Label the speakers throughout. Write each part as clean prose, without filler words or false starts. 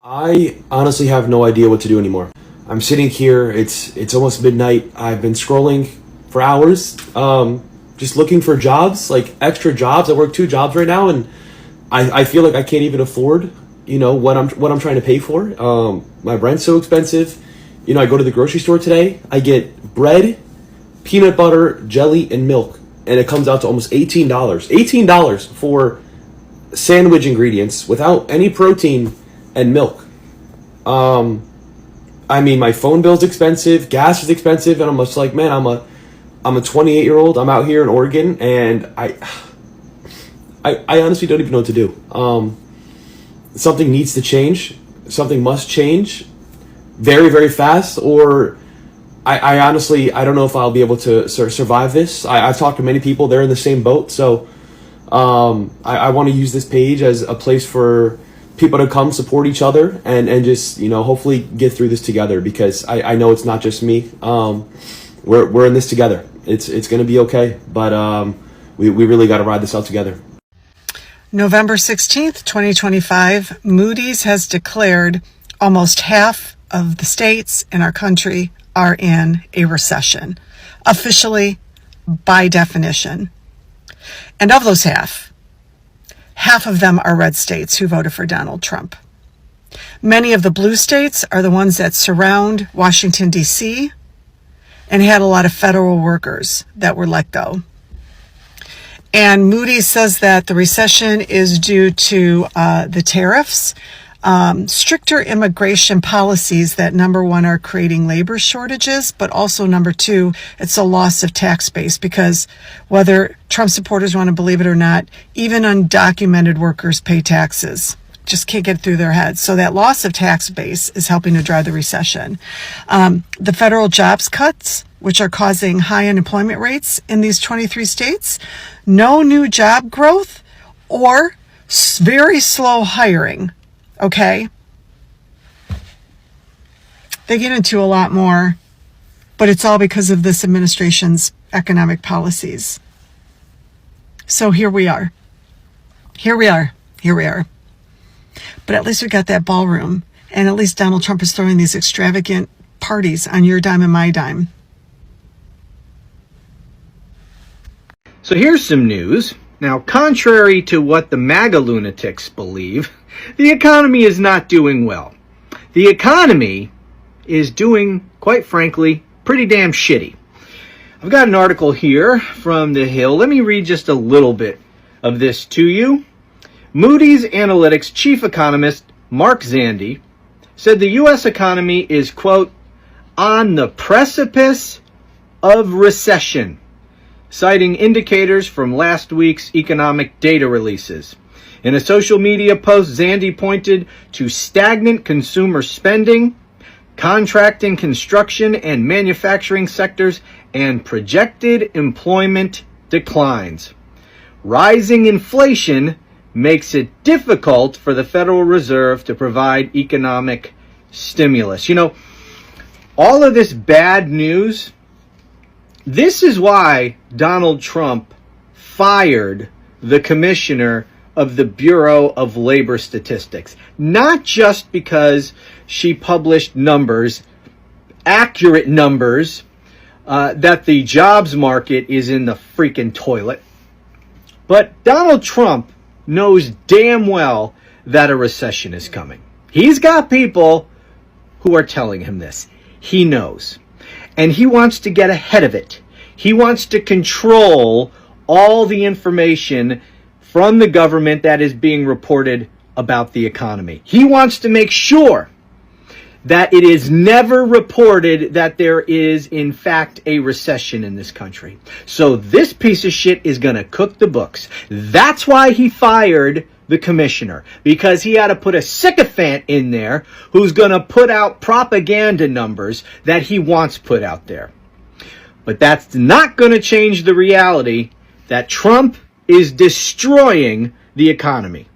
Speaker 1: I honestly have no idea what to do anymore. I'm sitting here. It's almost midnight. I've been scrolling for hours, just looking for jobs, like extra jobs. I work two jobs right now, and I feel like I can't even afford, what I'm trying to pay for. My rent's so expensive. I go to the grocery store today. I get bread, peanut butter, jelly, and milk, and it comes out to almost $18. $18 for sandwich ingredients without any protein and milk. I mean, my phone bill's expensive, gas is expensive, and I'm just like, man, I'm a 28-year-old. I'm out here in Oregon, and I honestly don't even know what to do. Something needs to change. Something must change very, very fast, or I honestly, I don't know if I'll be able to survive this. I've talked to many people. They're in the same boat. So I want to use this page as a place for people to come support each other and just, hopefully get through this together, because I know it's not just me. We're in this together. It's going to be okay. But we really got to ride this out together.
Speaker 2: November 16th, 2025, Moody's has declared almost half of the states in our country are in a recession, officially, by definition. And of those half of them are red states who voted for Donald Trump. Many of the blue states are the ones that surround Washington, D.C., and had a lot of federal workers that were let go. And Moody's says that the recession is due to the tariffs, stricter immigration policies that, number one, are creating labor shortages, but also, number two, it's a loss of tax base, because whether Trump supporters want to believe it or not, even undocumented workers pay taxes. Just can't get through their heads. So that loss of tax base is helping to drive the recession. The federal jobs cuts, which are causing high unemployment rates in these 23 states, no new job growth, or very slow hiring. Okay? They get into a lot more, but it's all because of this administration's economic policies. So here we are. But at least we got that ballroom, and at least Donald Trump is throwing these extravagant parties on your dime and my dime.
Speaker 3: So here's some news. Now, contrary to what the MAGA lunatics believe, the economy is not doing well. The economy is doing, quite frankly, pretty damn shitty. I've got an article here from The Hill. Let me read just a little bit of this to you. Moody's Analytics chief economist Mark Zandi said the U.S. economy is, quote, on the precipice of recession, citing indicators from last week's economic data releases. In a social media post, Zandi pointed to stagnant consumer spending, contracting construction and manufacturing sectors, and projected employment declines. Rising inflation makes it difficult for the Federal Reserve to provide economic stimulus. All of this bad news, this is why Donald Trump fired the commissioner of the Bureau of Labor Statistics. Not just because she published numbers, accurate numbers, that the jobs market is in the freaking toilet, but Donald Trump knows damn well that a recession is coming. He's got people who are telling him this. He knows. And he wants to get ahead of it. He wants to control all the information from the government that is being reported about the economy. He wants to make sure that it is never reported that there is, in fact, a recession in this country. So this piece of shit is going to cook the books. That's why he fired the commissioner, because he had to put a sycophant in there who's going to put out propaganda numbers that he wants put out there. But that's not going to change the reality that Trump is destroying the economy.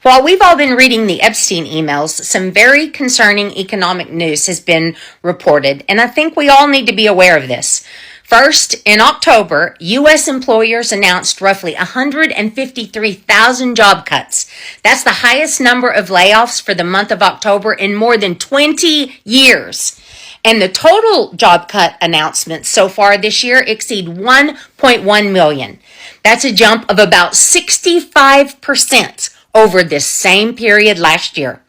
Speaker 4: While we've all been reading the Epstein emails, some very concerning economic news has been reported, and I think we all need to be aware of this. First, in October, U.S. employers announced roughly 153,000 job cuts. That's the highest number of layoffs for the month of October in more than 20 years. And the total job cut announcements so far this year exceed 1.1 million. That's a jump of about 65% over this same period last year.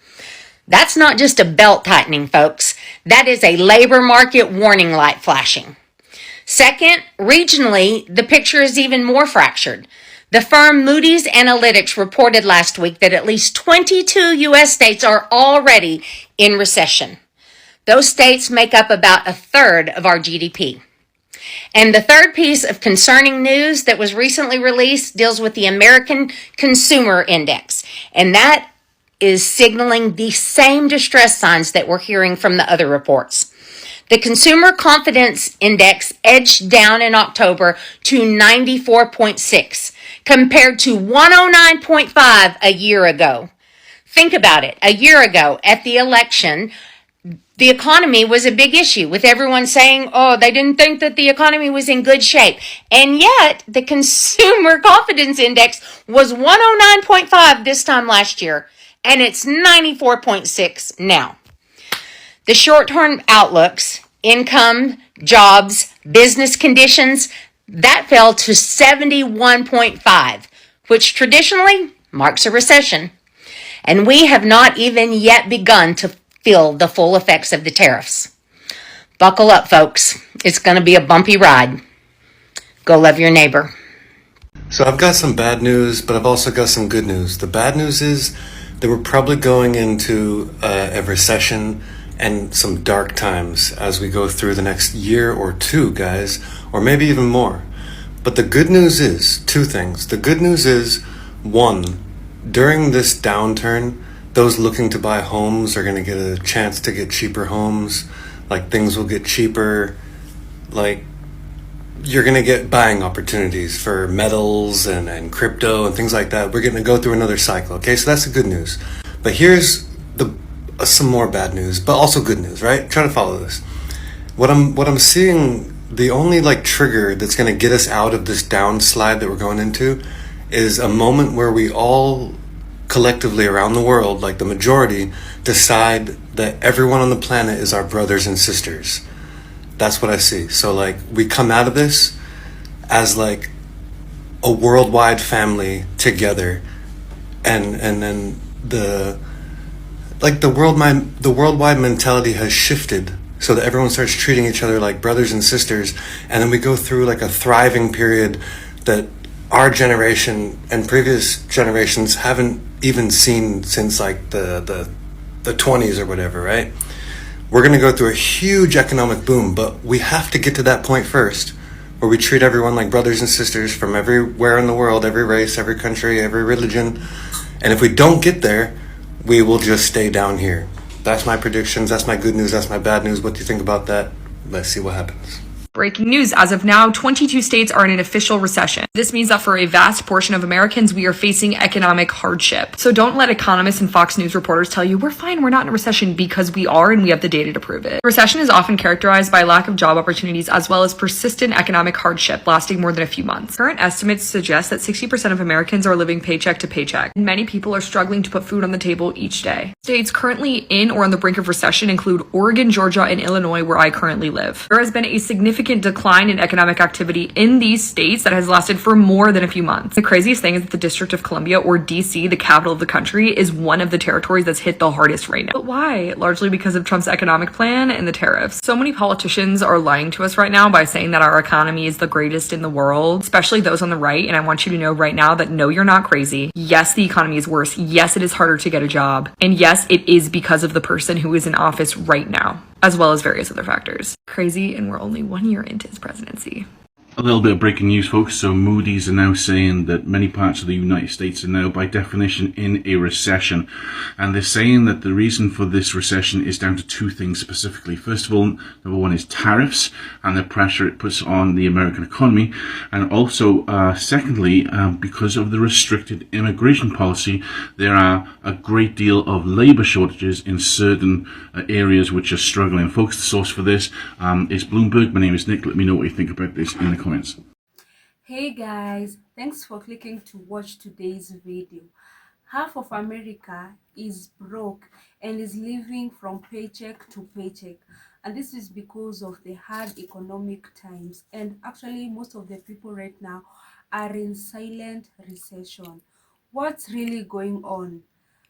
Speaker 4: That's not just a belt tightening, folks. That is a labor market warning light flashing. Second, regionally, the picture is even more fractured. The firm Moody's Analytics reported last week that at least 22 U.S. states are already in recession. Those states make up about a third of our GDP. And the third piece of concerning news that was recently released deals with the American Consumer Index. And that is signaling the same distress signs that we're hearing from the other reports. The Consumer Confidence Index edged down in October to 94.6, compared to 109.5 a year ago. Think about it. A year ago, at the election, the economy was a big issue, with everyone saying, oh, they didn't think that the economy was in good shape. And yet, the Consumer Confidence Index was 109.5 this time last year, and it's 94.6 now. The short-term outlooks, income, jobs, business conditions, that fell to 71.5, which traditionally marks a recession. And we have not even yet begun to feel the full effects of the tariffs. Buckle up, folks. It's going to be a bumpy ride. Go love your neighbor.
Speaker 5: So I've got some bad news, but I've also got some good news. The bad news is that we're probably going into a recession and some dark times as we go through the next year or two, guys, or maybe even more. But the good news is two things. The good news is, one, during this downturn, those looking to buy homes are going to get a chance to get cheaper homes. Like, things will get cheaper. Like, you're going to get buying opportunities for metals and crypto and things like that. We're going to go through another cycle. Okay, so that's the good news. But here's some more bad news, but also good news, right? Try to follow this. What I'm seeing, the only trigger that's going to get us out of this downslide that we're going into is a moment where we all collectively around the world, like the majority, decide that everyone on the planet is our brothers and sisters. That's what I see. So we come out of this as a worldwide family together, and then the worldwide mentality has shifted so that everyone starts treating each other like brothers and sisters, and then we go through a thriving period that our generation and previous generations haven't even seen since the 20s or whatever, right? We're going to go through a huge economic boom, but we have to get to that point first where we treat everyone like brothers and sisters from everywhere in the world, every race, every country, every religion. And if we don't get there, we will just stay down here. That's my predictions. That's my good news. That's my bad news. What do you think about that? Let's see what happens.
Speaker 6: Breaking news. As of now, 22 states are in an official recession. This means that for a vast portion of Americans, we are facing economic hardship. So don't let economists and Fox News reporters tell you we're fine, we're not in a recession, because we are, and we have the data to prove it. Recession is often characterized by lack of job opportunities as well as persistent economic hardship lasting more than a few months. Current estimates suggest that 60% of Americans are living paycheck to paycheck, and many people are struggling to put food on the table each day. States currently in or on the brink of recession include Oregon, Georgia, and Illinois, where I currently live. There has been a significant decline in economic activity in these states that has lasted for more than a few months. The craziest thing is that the District of Columbia, or DC, the capital of the country, is one of the territories that's hit the hardest right now. But why? Largely because of Trump's economic plan and the tariffs. So many politicians are lying to us right now by saying that our economy is the greatest in the world, especially those on the right. And I want you to know right now that no, you're not crazy. Yes, the economy is worse. Yes, it is harder to get a job. And yes, it is because of the person who is in office right now, as well as various other factors. Crazy, and we're only 1 year into his presidency.
Speaker 7: A little bit of breaking news, folks. So Moody's are now saying that many parts of the United States are now, by definition, in a recession. And they're saying that the reason for this recession is down to two things specifically. First of all, number one is tariffs and the pressure it puts on the American economy. And also, secondly, because of the restricted immigration policy, there are a great deal of labor shortages in certain areas which are struggling. Folks, the source for this is Bloomberg. My name is Nick. Let me know what you think about this in the comments.
Speaker 8: Hey guys, thanks for clicking to watch today's video. Half of America is broke and is living from paycheck to paycheck, and this is because of the hard economic times. And actually most of the people right now are in silent recession. What's really going on?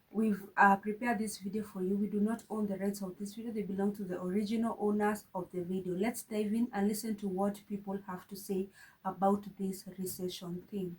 Speaker 8: We've prepared this video for you. We do not own the rights of this video. They belong to the original owners of the video. Let's dive in and listen to what people have to say about this recession thing.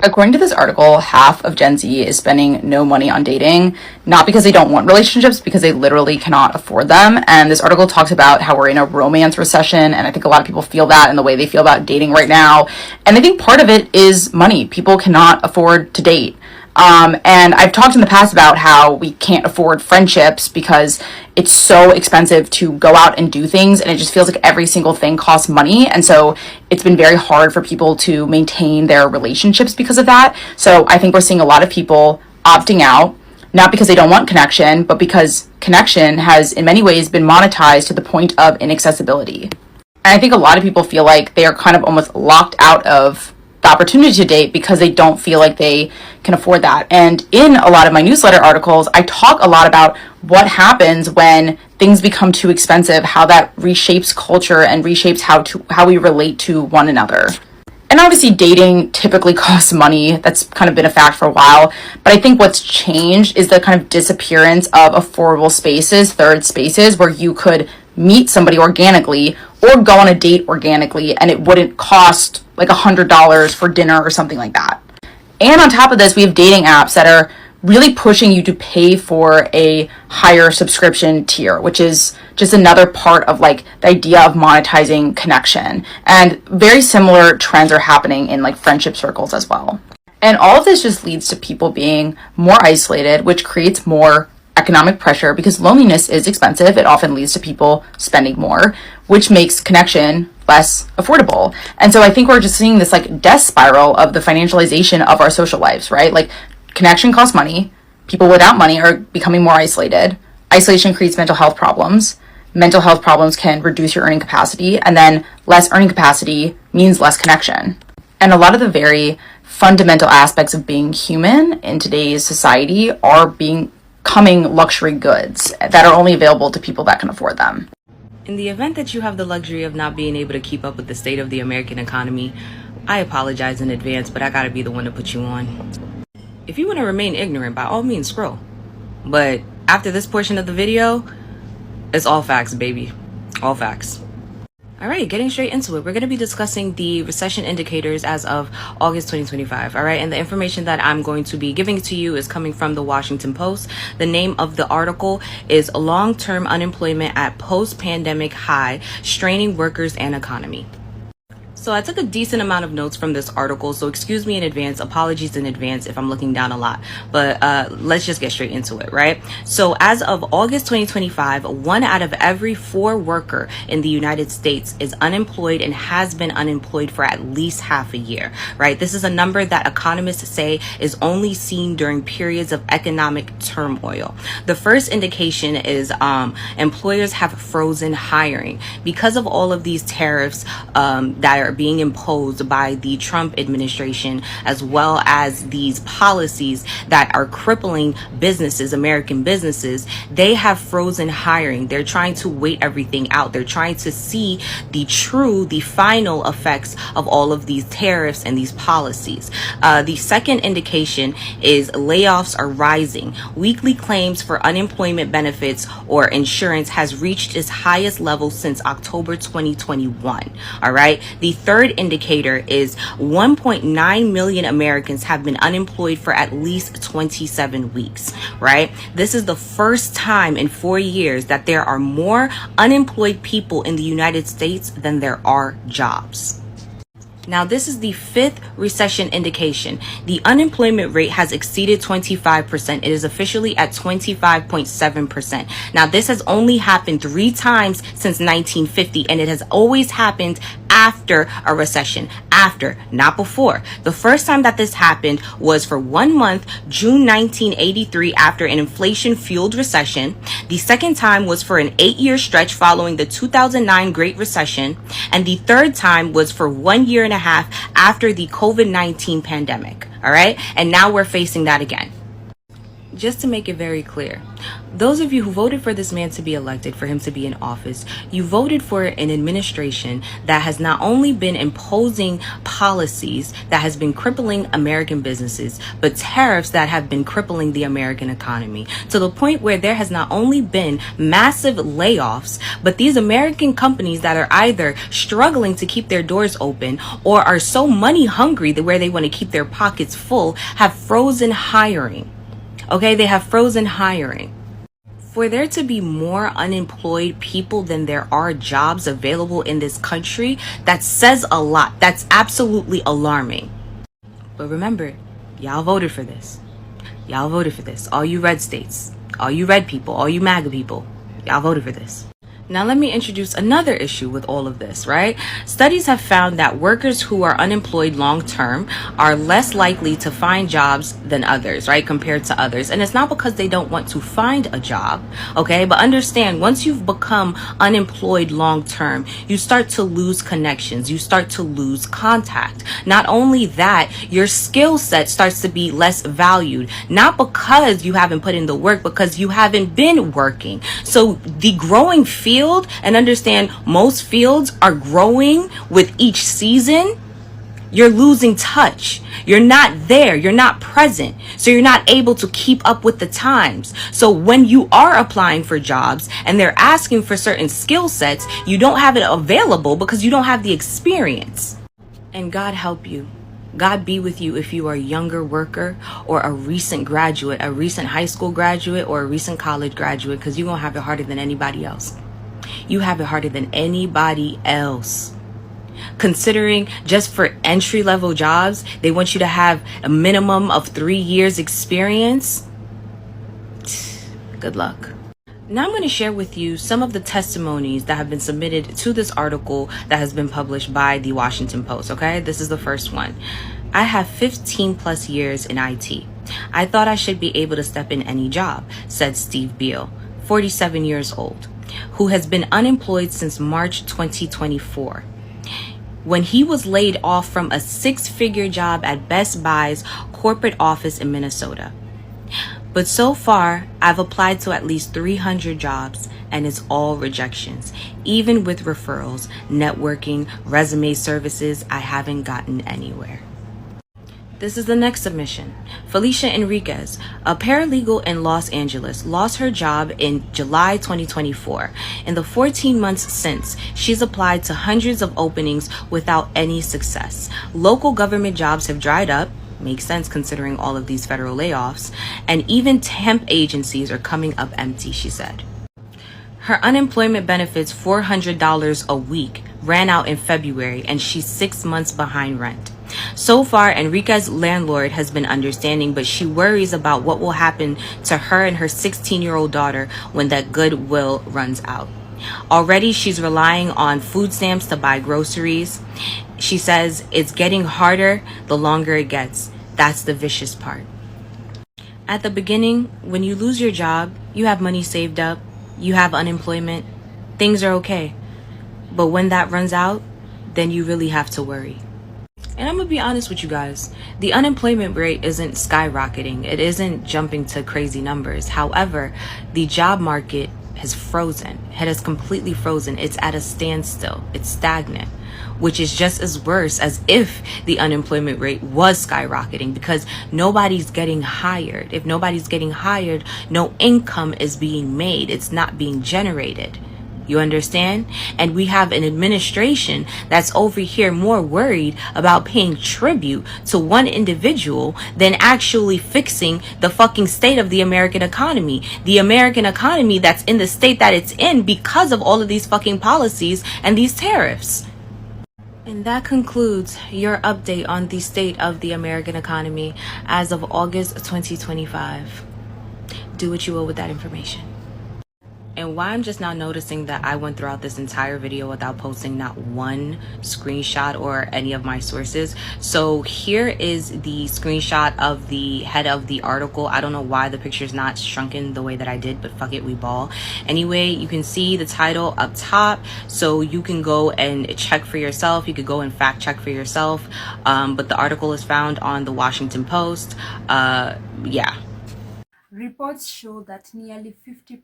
Speaker 9: According to this article, half of Gen Z is spending no money on dating, not because they don't want relationships, because they literally cannot afford them. And this article talks about how we're in a romance recession, and I think a lot of people feel that in the way they feel about dating right now. And I think part of it is money. People cannot afford to date. And I've talked in the past about how we can't afford friendships because it's so expensive to go out and do things, and it just feels like every single thing costs money. And so it's been very hard for people to maintain their relationships because of that. So I think we're seeing a lot of people opting out, not because they don't want connection, but because connection has in many ways been monetized to the point of inaccessibility. And I think a lot of people feel like they are kind of almost locked out of the opportunity to date because they don't feel like they can afford that. And in a lot of my newsletter articles, I talk a lot about what happens when things become too expensive, how that reshapes culture and reshapes how we relate to one another. And obviously dating typically costs money. That's kind of been a fact for a while. But I think what's changed is the kind of disappearance of affordable spaces, third spaces, where you could meet somebody organically or go on a date organically and it wouldn't cost like $100 for dinner or something like that. And on top of this, we have dating apps that are really pushing you to pay for a higher subscription tier, which is just another part of like the idea of monetizing connection. And very similar trends are happening in like friendship circles as well. And all of this just leads to people being more isolated, which creates more economic pressure because loneliness is expensive. It often leads to people spending more, which makes connection less affordable. And so I think we're just seeing this like death spiral of the financialization of our social lives, right? Like connection costs money. People without money are becoming more isolated. Isolation creates mental health problems. Mental health problems can reduce your earning capacity, and then less earning capacity means less connection. And a lot of the very fundamental aspects of being human in today's society are becoming luxury goods that are only available to people that can afford them.
Speaker 10: In the event that you have the luxury of not being able to keep up with the state of the American economy, I apologize in advance, but I gotta be the one to put you on. If you want to remain ignorant, by all means scroll. But after this portion of the video, it's all facts, baby. All facts. Alright, getting straight into it, we're going to be discussing the recession indicators as of August 2025. Alright, and the information that I'm going to be giving to you is coming from the Washington Post. The name of the article is Long-Term Unemployment at Post-Pandemic High, Straining Workers and Economy. So I took a decent amount of notes from this article, so excuse me in advance, apologies in advance if I'm looking down a lot, but let's just get straight into it, right? So as of August 2025, 1 out of every 4 worker in the United States is unemployed and has been unemployed for at least half a year, right? This is a number that economists say is only seen during periods of economic turmoil. The first indication is employers have frozen hiring because of all of these tariffs that are being imposed by the Trump administration, as well as these policies that are crippling businesses, American businesses. They have frozen hiring. They're trying to wait everything out. They're trying to see the final effects of all of these tariffs and these policies. The second indication is layoffs are rising. Weekly claims for unemployment benefits or insurance has reached its highest level since October 2021. All right. The third indicator is 1.9 million Americans have been unemployed for at least 27 weeks, right? This is the first time in 4 years that there are more unemployed people in the United States than there are jobs. Now, this is the fifth recession indication. The unemployment rate has exceeded 25%. It is officially at 25.7%. Now, this has only happened 3 times since 1950, and it has always happened after a recession. After, not before. The first time that this happened was for 1 month, June 1983, after an inflation-fueled recession. The second time was for an 8-year stretch following the 2009 Great Recession. And the third time was for 1 year and a half after the COVID-19 pandemic. All right? And now we're facing that again. Just to make it very clear, those of you who voted for this man to be elected, for him to be in office, you voted for an administration that has not only been imposing policies that has been crippling American businesses, but tariffs that have been crippling the American economy, to the point where there has not only been massive layoffs, but these American companies that are either struggling to keep their doors open or are so money hungry that where they want to keep their pockets full have frozen hiring. Okay, they have frozen hiring. For there to be more unemployed people than there are jobs available in this country, that says a lot. That's absolutely alarming. But remember, y'all voted for this. Y'all voted for this. All you red states, all you red people, all you MAGA people, y'all voted for this. Now let me introduce another issue with all of this, right? Studies have found that workers who are unemployed long-term are less likely to find jobs than others, right? Compared to others. And it's not because they don't want to find a job, okay? But understand, once you've become unemployed long-term, you start to lose connections. You start to lose contact. Not only that, your skill set starts to be less valued. Not because you haven't put in the work, because you haven't been working. So the growing field, and understand most fields are growing with each season, you're losing touch. You're not there. You're not present. So you're not able to keep up with the times. So when you are applying for jobs and they're asking for certain skill sets, you don't have it available because you don't have the experience. And God help you. God be with you if you are a younger worker or a recent graduate, a recent high school graduate or a recent college graduate, because you're going to have it harder than anybody else. You have it harder than anybody else. Considering just for entry-level jobs, they want you to have a minimum of 3 years experience. Good luck. Now I'm going to share with you some of the testimonies that have been submitted to this article that has been published by the Washington Post, okay? This is the first one. I have 15 plus years in IT. I thought I should be able to step in any job, said Steve Beal, 47 years old, who has been unemployed since March 2024. When he was laid off from a 6-figure job at Best Buy's corporate office in Minnesota. But so far, I've applied to at least 300 jobs and it's all rejections. Even with referrals, networking, resume services, I haven't gotten anywhere. This is the next submission. Felicia Enriquez, a paralegal in Los Angeles, lost her job in July 2024. In the 14 months since, she's applied to hundreds of openings without any success. Local government jobs have dried up. Makes sense considering all of these federal layoffs. And even temp agencies are coming up empty, she said. Her unemployment benefits, $400 a week, ran out in February and she's 6 months behind rent. So far, Enriquez's landlord has been understanding, but she worries about what will happen to her and her 16-year-old daughter when that goodwill runs out. Already, she's relying on food stamps to buy groceries. She says it's getting harder the longer it gets. That's the vicious part. At the beginning, when you lose your job, you have money saved up, you have unemployment, things are okay. But when that runs out, then you really have to worry. And I'm going to be honest with you guys. The unemployment rate isn't skyrocketing. It isn't jumping to crazy numbers. However, the job market has frozen. It has completely frozen. It's at a standstill. It's stagnant, which is just as worse as if the unemployment rate was skyrocketing, because nobody's getting hired. If nobody's getting hired, no income is being made. It's not being generated. You understand? And we have an administration that's over here more worried about paying tribute to one individual than actually fixing the fucking state of the American economy. The American economy that's in the state that it's in because of all of these fucking policies and these tariffs. And that concludes your update on the state of the American economy as of August 2025. Do what you will with that information. And why I'm just now noticing that I went throughout this entire video without posting not one screenshot or any of my sources. So here is the screenshot of the head of the article. I don't know why the picture's not shrunken the way that I did, but fuck it, we ball. Anyway, you can see the title up top, so you can go and check for yourself. You could go and fact check for yourself. But the article is found on the Washington Post. Yeah.
Speaker 8: Reports show that nearly 50%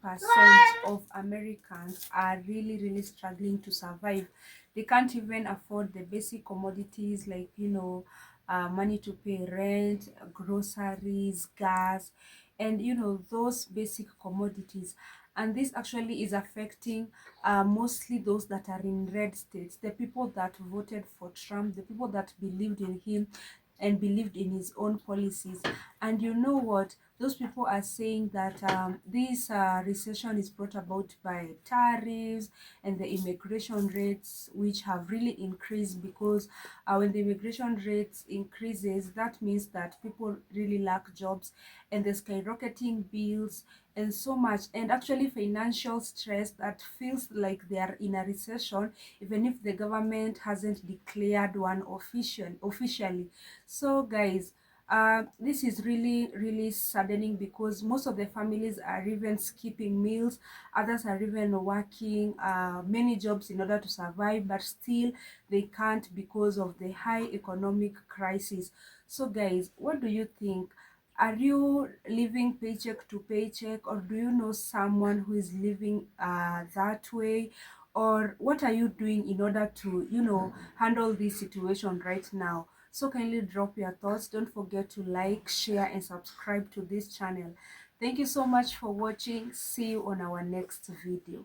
Speaker 8: of Americans are really struggling to survive. They can't even afford the basic commodities like, money to pay rent, groceries, gas, and, those basic commodities. And this actually is affecting mostly those that are in red states, the people that voted for Trump, the people that believed in him and believed in his own policies. And you know what? Those people are saying that this recession is brought about by tariffs and the immigration rates, which have really increased, because when the immigration rates increases, that means that people really lack jobs, and the skyrocketing bills and so much, and actually financial stress that feels like they are in a recession even if the government hasn't declared one officially. So guys, this is really saddening, because most of the families are even skipping meals, others are even working many jobs in order to survive, but still they can't because of the high economic crisis. So guys, what do you think? Are you living paycheck to paycheck, or do you know someone who is living that way? Or what are you doing in order to, handle this situation right now? So kindly drop your thoughts. Don't forget to like, share, and subscribe to this channel. Thank you so much for watching. See you on our next video.